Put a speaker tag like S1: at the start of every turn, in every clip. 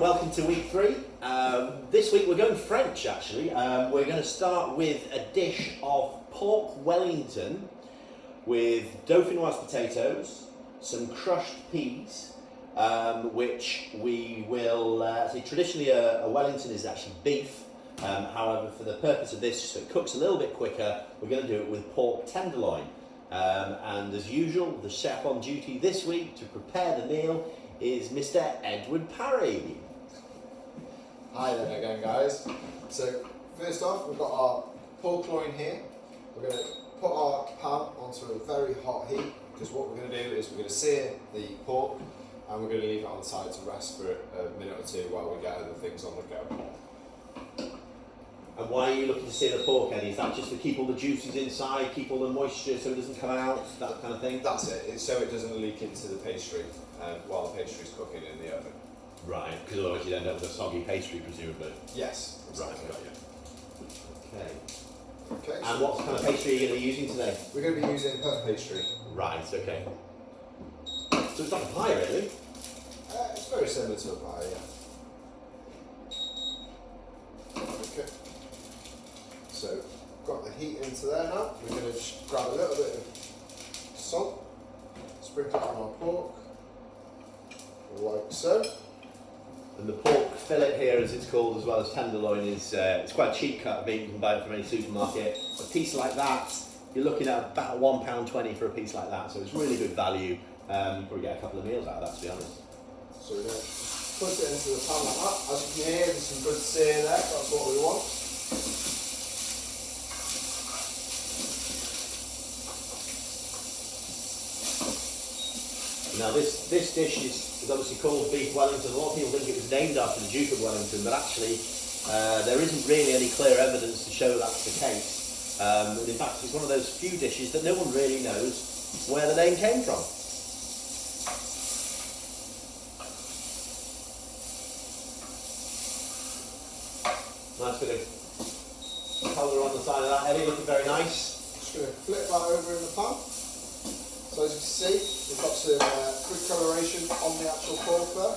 S1: welcome to week 3. This week we're going French actually. We're going to start with a dish of pork Wellington with dauphinoise potatoes, some crushed peas, which we will say traditionally a Wellington is actually beef. However, for the purpose of this, so it cooks a little bit quicker, we're going to do it with pork tenderloin. And as usual, the chef on duty this week to prepare the meal is Mr. Edward Parry.
S2: Hi there again, guys. So first off, we've got our pork loin here. We're going to put our pan onto a very hot heat, because what we're going to do is we're going to sear the pork and we're going to leave it on the side to rest for a minute or two while we get other things on the go.
S1: And why are you looking to sear the pork, Eddie? Is that just to keep all the juices inside, keep all the moisture so it doesn't come out, that kind of thing?
S2: That's it. It's so it doesn't leak into the pastry while the pastry's cooking in the oven.
S1: Right, because otherwise you'd end up with a soggy pastry, presumably.
S2: Yes. Exactly.
S1: Right, got you. Okay.
S2: Okay.
S1: And what kind of pastry are you going to be using today?
S2: We're going to be using puff pastry.
S1: Right, okay. So it's like a pie, really?
S2: It's very similar to a pie, yeah. Okay. So, got the heat into there now. We're going to just grab a little bit of salt, sprinkle it on our pork, like so.
S1: And the pork fillet here, as it's called, as well as tenderloin, is it's quite a cheap cut of meat. You can buy it from any supermarket. A piece like that, you're looking at about £1.20 for a piece like that. So it's really good value. You probably get a couple of meals out of that, to be honest.
S2: So we're going to put it into the pan like that. As you can hear, there's some good sear there. That's what we want.
S1: Now this dish is obviously called beef Wellington. A lot of people think it was named after the Duke of Wellington, but actually there isn't really any clear evidence to show that's the case. And in fact, it's one of those few dishes that no one really knows where the name came from. Nice bit of colour on the side of that, Eddie, looking very nice.
S2: Just going to flip that over in the pan. So as you can see, we've got some good coloration on the actual pork there.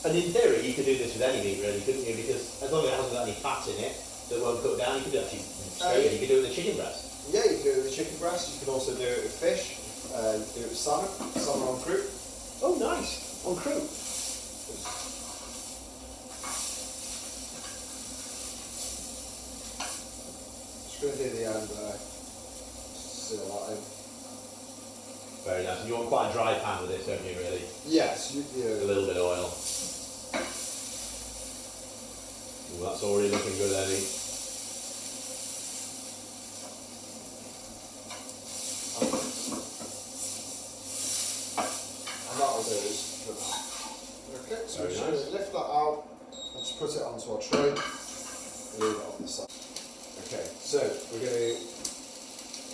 S1: And in theory, you could do this with any meat, really, couldn't you? Because as long as it hasn't got any fat in it that won't cook down, you could do it actually straight. You could do it with a chicken breast.
S2: Yeah, you can do it with chicken breast. You can also do it with fish. You can do it with salmon on croûte.
S1: Oh, nice, on croûte.
S2: Just going to do the end there. Seal that in.
S1: Very nice. And you want quite a dry pan with this, don't you, really?
S2: Yes,
S1: A little bit of oil. Ooh, that's already looking good, Eddie.
S2: And that will do is for that. Okay, so we're just going to lift that out and just put it onto our tray and leave it on the side. Okay, so we're going to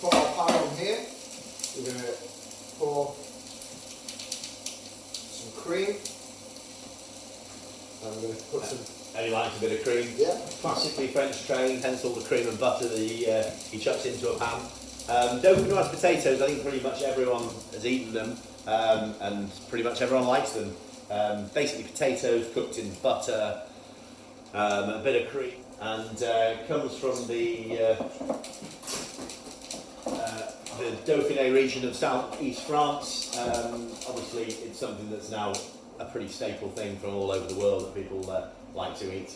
S2: put our pan on here. We're going to pour some cream, and we're going to put some.
S1: Eddie likes a bit of cream.
S2: Yeah.
S1: Classically French trained, hence all the cream and butter that he chucks into a pan. Dauphinoise potatoes, I think pretty much everyone has eaten them, and pretty much everyone likes them. Basically potatoes cooked in butter, a bit of cream, and comes from the Dauphiné region of southeast France. Obviously, it's something that's now a pretty staple thing from all over the world that people like to eat.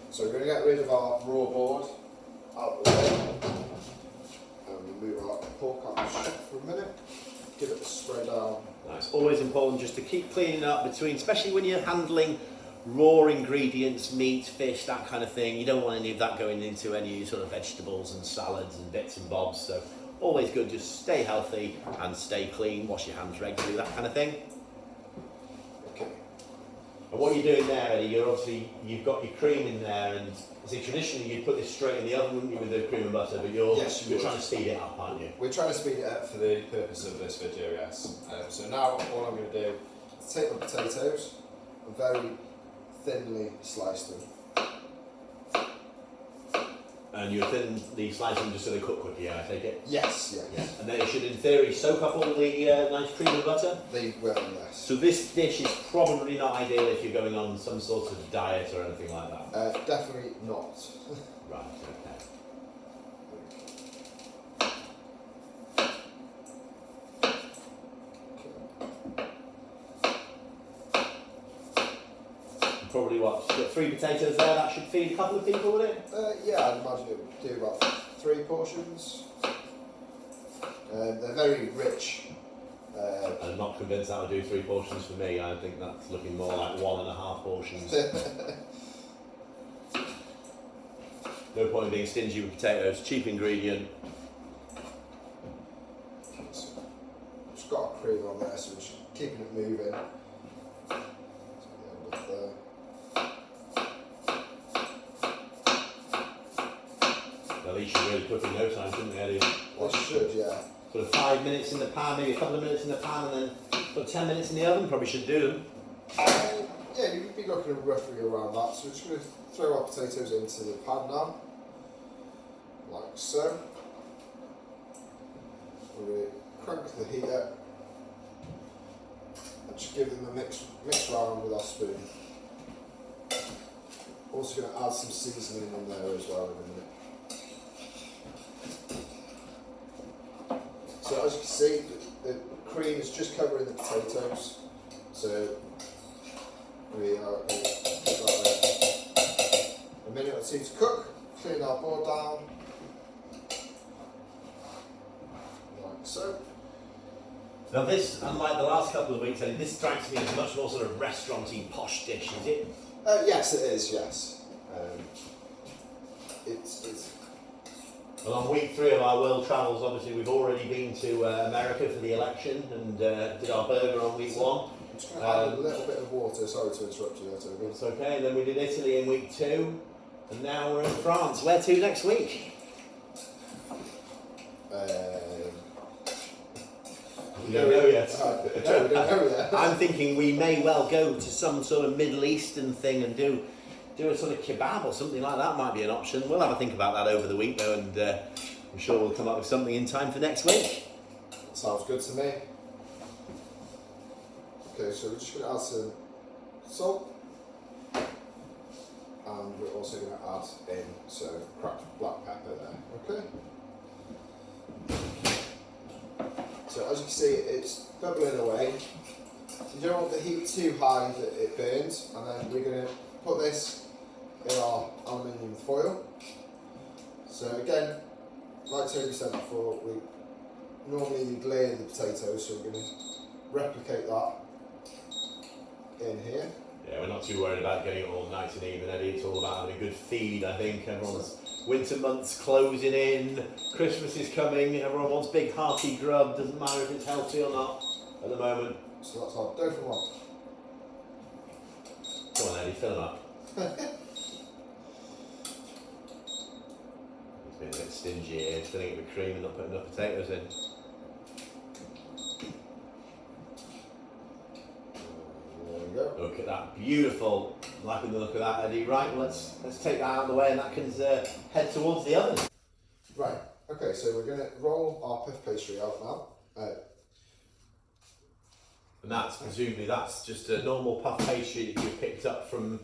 S2: So we're going to get rid of our raw board out of the way, and we'll move our pork out of the shop for a minute. Give it a spray down.
S1: Nice. Always important just to keep cleaning up between, especially when you're handling raw ingredients, meat, fish, that kind of thing. You don't want any of that going into any sort of vegetables and salads and bits and bobs. So always good, just stay healthy and stay clean, wash your hands regularly, that kind of thing.
S2: Okay.
S1: And what you're doing there, Eddie, you've got your cream in there, and see, traditionally you'd put this straight in the oven, wouldn't you, with the cream and butter, but you're trying to speed it up, aren't you?
S2: We're trying to speed it up for the purpose of this video, yes. So now all I'm going to do is take my potatoes and very thinly slice them.
S1: And you thin the slicing just so they cook quickly, yeah, I take it?
S2: Yes, yeah.
S1: Yeah. And then it should, in theory, soak up all the nice cream and butter?
S2: They will, yes.
S1: So this dish is probably not ideal if you're going on some sort of diet or anything like that?
S2: Definitely not.
S1: Right, okay. Probably what, 3 potatoes there, that should feed a couple of people, would it?
S2: Yeah, I'd imagine it would do about 3 portions. They're very rich.
S1: I'm not convinced that would do 3 portions for me. I think that's looking more like 1.5 portions. No point in being stingy with potatoes, cheap ingredient.
S2: Just got a cream on there, so we're just keeping it moving.
S1: Well, these should really cook in no time, shouldn't they, Eddie?
S2: They should, yeah.
S1: Sort of 5 minutes in the pan, maybe a couple of minutes in the pan, and then sort of 10 minutes in the oven, probably should do them.
S2: Yeah, you'd be looking at roughly around that. So we're just going to throw our potatoes into the pan now, like so. We're going to crank the heat up and just give them a mix round with our spoon. Also going to add some seasoning in there as well in a minute. So as you can see, the cream is just covering the potatoes. So we are going to put that a minute or 2 to cook. Clean our board down, like so.
S1: Now this, unlike the last couple of weeks, Eddie, this strikes me as a much more sort of restaurant-y, posh dish, is it?
S2: Yes, it is. Yes, it's.
S1: Well, on week 3 of our world travels, obviously we've already been to America for the election and did our burger on week 1.
S2: I'm just going to add a little bit of water. Sorry to interrupt you there, Toby.
S1: It's okay. Then we did Italy in week 2, and now we're in France. Where to next week? We don't know yet.
S2: No, we don't know yet.
S1: I'm thinking we may well go to some sort of Middle Eastern thing and do a sort of kebab or something like that. Might be an option. We'll have a think about that over the week though, and I'm sure we'll come up with something in time for next week.
S2: Sounds good to me. Okay, so we're just going to add some salt, and we're also going to add in some cracked black pepper there. Okay. So as you can see, it's bubbling away. You don't want the heat too high that it burns, and then we're going to put this in our aluminium foil. So again, like Toby said before, we normally layer the potatoes, so we're going to replicate that in here.
S1: Yeah, we're not too worried about getting it all nice and even, Eddie. It's all about having a good feed, I think. Everyone's winter months closing in, Christmas is coming, everyone wants big hearty grub, doesn't matter if it's healthy or not at the moment.
S2: So that's our dough for one.
S1: Come on, Eddie, fill them up. It's been a bit stingy here, filling it with cream and not putting enough potatoes in.
S2: There we go.
S1: Look at that, beautiful. Liking the look of that, Eddie. Right, let's take that out of the way and that can head towards the oven.
S2: Right, okay, so we're going to roll our puff pastry out now.
S1: And that's presumably that's just a normal puff pastry that you've picked up from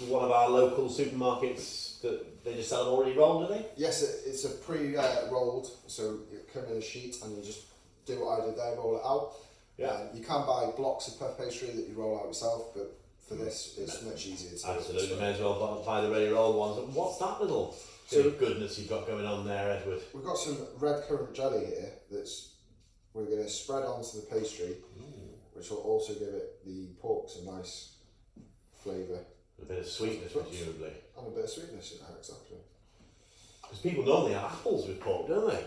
S1: one of our local supermarkets that they just sell them already rolled, do they?
S2: Yes, it's a pre-rolled, so it comes in a sheet and you just do what I did there, roll it out.
S1: Yeah.
S2: You can buy blocks of puff pastry that you roll out yourself, but for this it's much easier to
S1: Absolutely, may as well buy the ready rolled ones. What's that little goodness you've got going on there, Edward?
S2: We've got some red currant jelly here that's we're going to spread onto the pastry, which will also give it the pork some nice flavour.
S1: A bit of sweetness, presumably.
S2: And a bit of sweetness, yeah, exactly.
S1: Because people normally have apples with pork, don't they?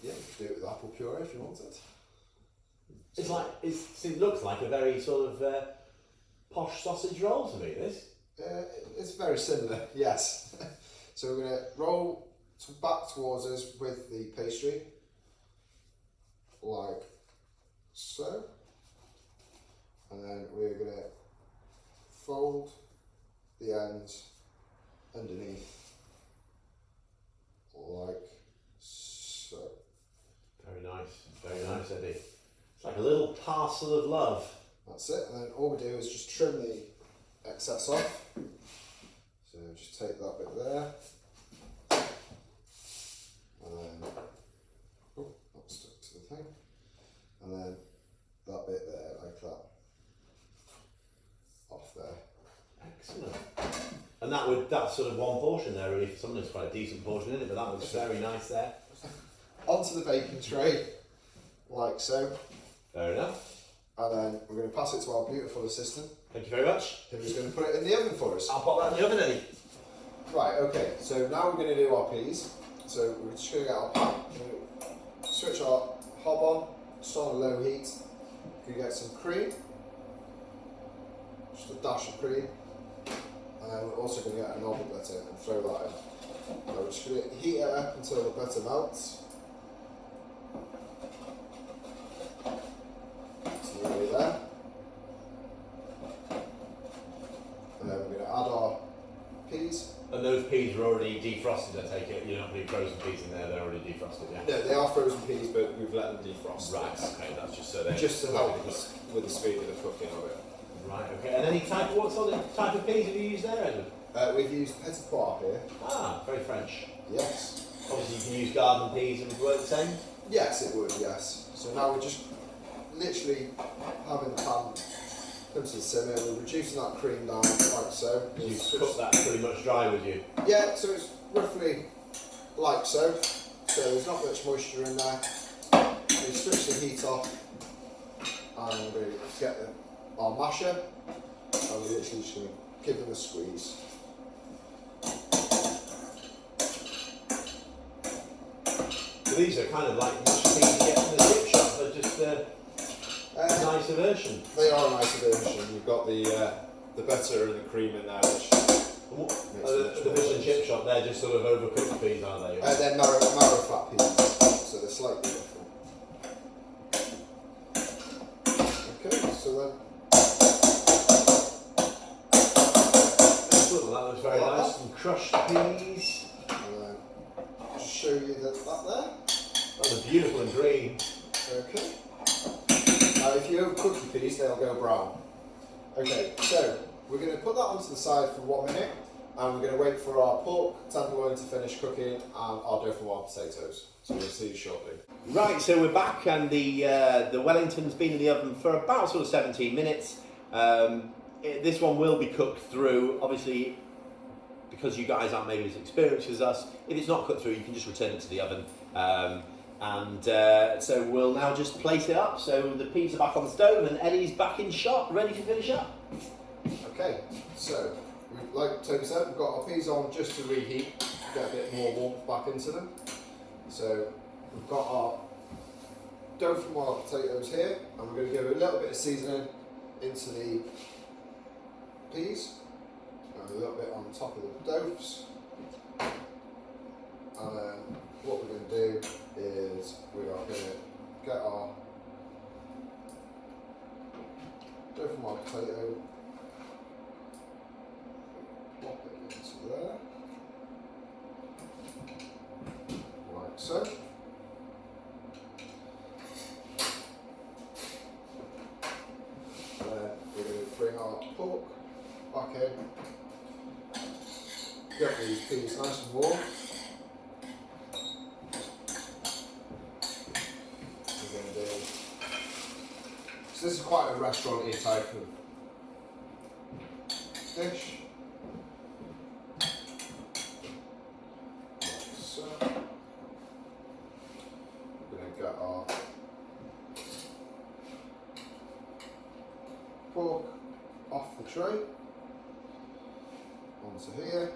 S2: Yeah, you can do it with apple puree if you want it.
S1: It's like it looks like a very sort of posh sausage roll to me. This.
S2: It's very similar, yes. So we're going to roll back towards us with the pastry, like so, and then we're going to fold the ends underneath
S1: nice, Eddie. It's like a little parcel of love.
S2: That's it, and then all we do is just trim the excess off. So just take that bit there. And then, oh, that stuck to the thing. And then that bit there, like that. Off there.
S1: Excellent. And that's sort of one portion there, really. For someone, it's quite a decent portion, isn't it? But that looks very nice there.
S2: Onto the baking tray, like so.
S1: Fair enough.
S2: And then we're going to pass it to our beautiful assistant,
S1: Thank you very much.
S2: who's going to put it in the oven for us.
S1: I'll pop that in the oven, Eddie.
S2: Right, okay, so now we're going to do our peas. So we're just going to get our pan, we're going to switch our hob on, just on a low heat. We're going to get some cream, just a dash of cream. And then we're also going to get a knob of butter and throw that in. So we're just going to heat it up until the butter melts. So nearly there. And then we're going to add our peas.
S1: And those peas are already defrosted, I take it. You're not putting frozen peas in there, they're already defrosted, yeah?
S2: No, they are frozen peas, but we've let them defrost.
S1: Right, okay, that's just so they're...
S2: Just to help us with the speed of the cooking of it.
S1: Right, okay. And any type, what sort of type of peas have you used there, Edward?
S2: We've used petit pois here.
S1: Ah, very French.
S2: Yes.
S1: Obviously you can use garden peas and it would work the same?
S2: Yes, it would, yes. So now we're just literally having the pan come to the simmer. We're reducing that cream down like so.
S1: You cook that pretty much dry, would you?
S2: Yeah, so it's roughly like so. So there's not much moisture in there. We switch the heat off and we get our masher and we're literally just going to give them a squeeze.
S1: So these are kind of like mashed peas you get from the chip shop, but just a nicer version.
S2: They are a nicer version. You've got the butter and the cream in there, which
S1: The fish and chip shop, they're just sort of overcooked peas, aren't they?
S2: they're marrow fat peas, so they're slightly different. Okay, so then
S1: Excellent, that looks very nice. Some crushed peas.
S2: and then just show you that there.
S1: That's beautiful and green.
S2: Okay. Now, if you overcook your peas, they'll go brown. Okay, so we're going to put that onto the side for 1 minute, and we're going to wait for our pork tenderloin to finish cooking and our dauphinoise potatoes. So we'll see you shortly.
S1: Right, so we're back, and the Wellington's been in the oven for about sort of 17 minutes. This one will be cooked through, obviously, because you guys aren't maybe as experienced as us. If it's not cooked through, you can just return it to the oven. So we'll now just plate it up. So the peas are back on the stove, and Eddie's back in shot, ready to finish up.
S2: Okay, so like Tony said, we've got our peas on just to reheat, get a bit more warmth back into them. So we've got our dauphinoise potatoes here, and we're going to give a little bit of seasoning into the peas, and a little bit on top of the dauphs. And then what we're going to do is we are going to get our dauphinoise potato, pop it into there, like so. And then we're going to bring our pork back in, get these peas nice and warm. So this is quite a restaurant-y type of dish. Like so. We're going to get our pork off the tray onto here.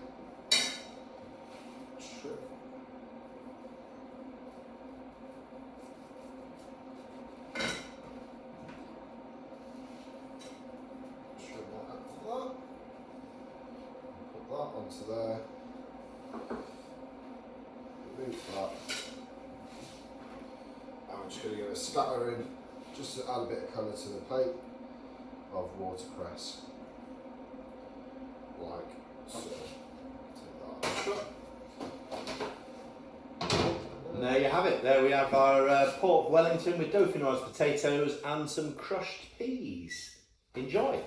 S2: Onto there, remove that, and we're just going to give a scatter in just to add a bit of colour to the plate of watercress, like so. Take that out of the shot.
S1: And there you have have it. There we have our pork Wellington with dauphinoise potatoes and some crushed peas. Enjoy.